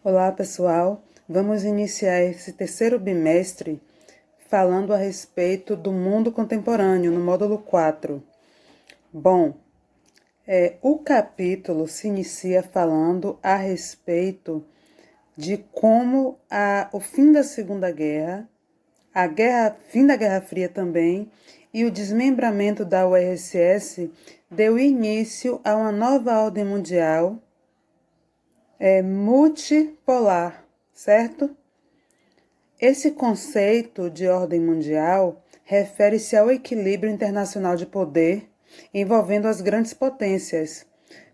Olá, pessoal. Vamos iniciar esse terceiro bimestre falando a respeito do mundo contemporâneo, no módulo 4. Bom, o capítulo se inicia falando a respeito de como o fim da Segunda Guerra, fim da Guerra Fria também, e o desmembramento da URSS deu início a uma nova ordem mundial multipolar, certo? Esse conceito de ordem mundial refere-se ao equilíbrio internacional de poder envolvendo as grandes potências,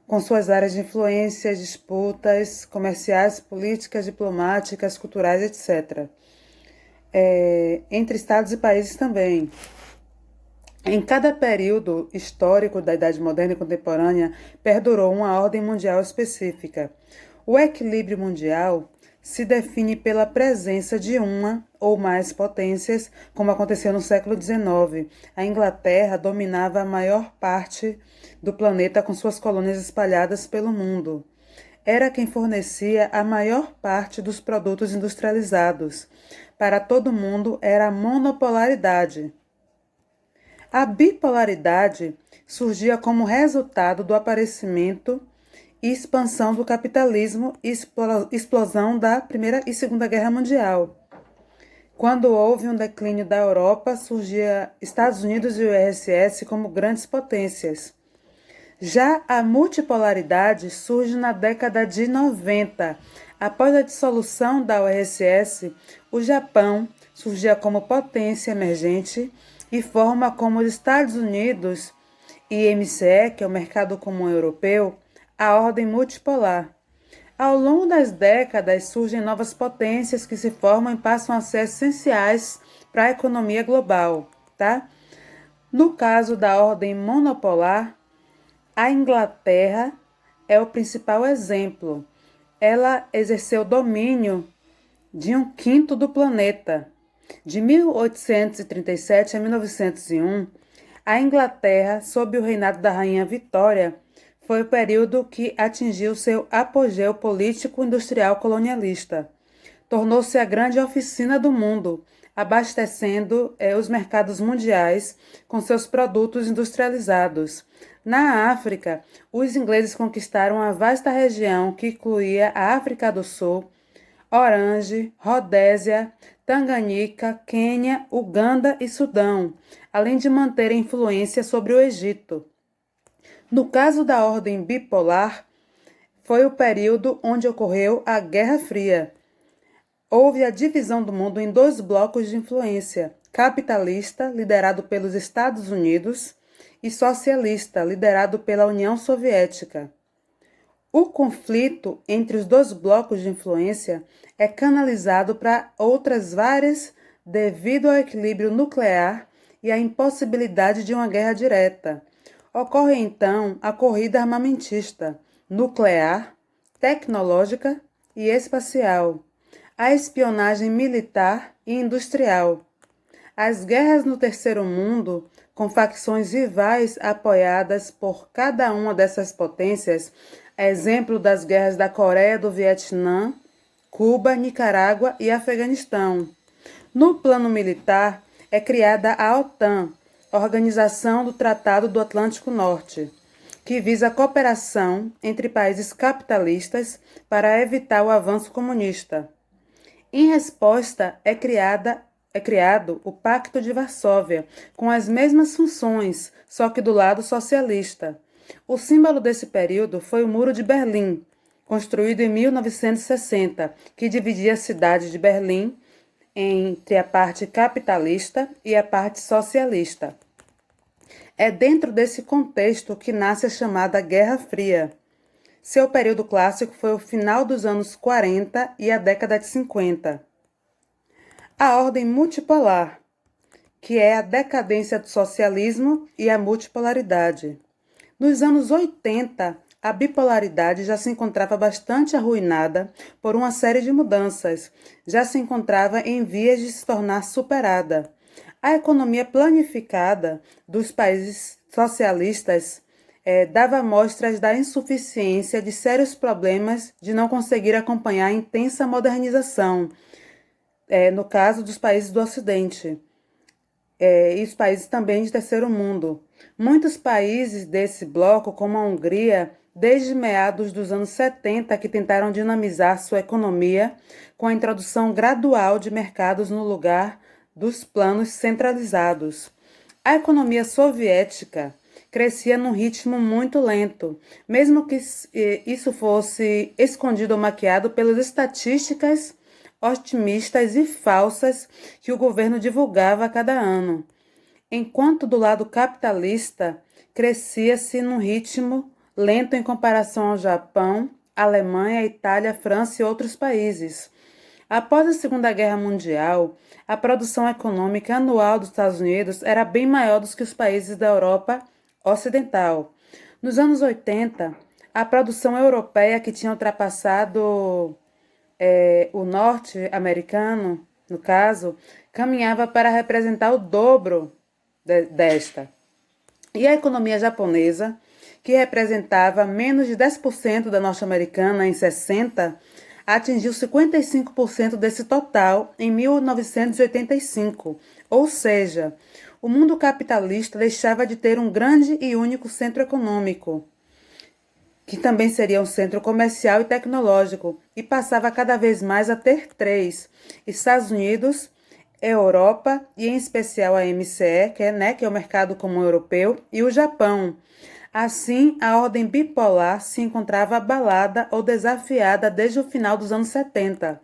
com suas áreas de influência, disputas comerciais, políticas, diplomáticas, culturais, etc. Entre estados e países também. Em cada período histórico da Idade Moderna e Contemporânea, perdurou uma ordem mundial específica. O equilíbrio mundial se define pela presença de uma ou mais potências, como aconteceu no século XIX. A Inglaterra dominava a maior parte do planeta com suas colônias espalhadas pelo mundo. Era quem fornecia a maior parte dos produtos industrializados. Para todo mundo era a monopolaridade. A bipolaridade surgia como resultado do aparecimento e expansão do capitalismo e explosão da Primeira e Segunda Guerra Mundial. Quando houve um declínio da Europa, surgia Estados Unidos e URSS como grandes potências. Já a multipolaridade surge na década de 90. Após a dissolução da URSS, o Japão surgia como potência emergente e forma como os Estados Unidos e MCE, que é o Mercado Comum Europeu, a ordem multipolar. Ao longo das décadas, surgem novas potências que se formam e passam a ser essenciais para a economia global, tá? No caso da ordem monopolar, a Inglaterra é o principal exemplo. Ela exerceu domínio de 1/5 do planeta. De 1837 a 1901, a Inglaterra, sob o reinado da Rainha Vitória, foi o período que atingiu seu apogeu político-industrial colonialista. Tornou-se a grande oficina do mundo, abastecendo os mercados mundiais com seus produtos industrializados. Na África, os ingleses conquistaram a vasta região que incluía a África do Sul, Orange, Rodésia, Tanganica, Quênia, Uganda e Sudão, além de manter a influência sobre o Egito. No caso da ordem bipolar, foi o período onde ocorreu a Guerra Fria. Houve a divisão do mundo em dois blocos de influência: capitalista, liderado pelos Estados Unidos, e socialista, liderado pela União Soviética. O conflito entre os dois blocos de influência é canalizado para outras várias devido ao equilíbrio nuclear e à impossibilidade de uma guerra direta. Ocorre então a corrida armamentista, nuclear, tecnológica e espacial, a espionagem militar e industrial. As guerras no Terceiro Mundo, com facções rivais apoiadas por cada uma dessas potências, exemplo das guerras da Coreia do Vietnã, Cuba, Nicarágua e Afeganistão. No plano militar, é criada a OTAN, Organização do Tratado do Atlântico Norte, que visa a cooperação entre países capitalistas para evitar o avanço comunista. Em resposta, é criado o Pacto de Varsóvia, com as mesmas funções, só que do lado socialista. O símbolo desse período foi o Muro de Berlim, construído em 1960, que dividia a cidade de Berlim entre a parte capitalista e a parte socialista. É dentro desse contexto que nasce a chamada Guerra Fria. Seu período clássico foi o final dos anos 40 e a década de 50. A ordem multipolar, que é a decadência do socialismo e a multipolaridade. Nos anos 80, a bipolaridade já se encontrava bastante arruinada por uma série de mudanças, já se encontrava em vias de se tornar superada. A economia planificada dos países socialistas dava mostras da insuficiência de sérios problemas de não conseguir acompanhar a intensa modernização, no caso dos países do Ocidente, e os países também de terceiro mundo. Muitos países desse bloco, como a Hungria, desde meados dos anos 70, que tentaram dinamizar sua economia com a introdução gradual de mercados no lugar dos planos centralizados. A economia soviética crescia num ritmo muito lento, mesmo que isso fosse escondido ou maquiado pelas estatísticas otimistas e falsas que o governo divulgava a cada ano. Enquanto do lado capitalista crescia-se num ritmo lento em comparação ao Japão, Alemanha, Itália, França e outros países. Após a Segunda Guerra Mundial, a produção econômica anual dos Estados Unidos era bem maior do que os países da Europa Ocidental. Nos anos 80, a produção europeia, que tinha ultrapassado o norte-americano, no caso, caminhava para representar o dobro desta. E a economia japonesa, que representava menos de 10% da norte-americana em 60, atingiu 55% desse total em 1985. Ou seja, o mundo capitalista deixava de ter um grande e único centro econômico, que também seria um centro comercial e tecnológico, e passava cada vez mais a ter três: Estados Unidos, Europa e em especial a MCE, que é o mercado comum europeu, e o Japão. Assim, a ordem bipolar se encontrava abalada ou desafiada desde o final dos anos 70.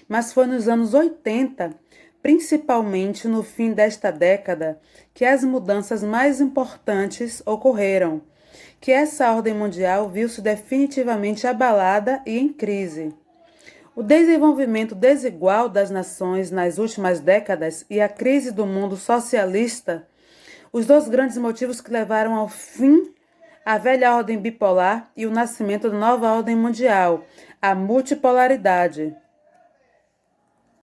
Mas foi nos anos 80, principalmente no fim desta década, que as mudanças mais importantes ocorreram, que essa ordem mundial viu-se definitivamente abalada e em crise. O desenvolvimento desigual das nações nas últimas décadas e a crise do mundo socialista, os dois grandes motivos que levaram ao fim a velha ordem bipolar e o nascimento da nova ordem mundial, a multipolaridade.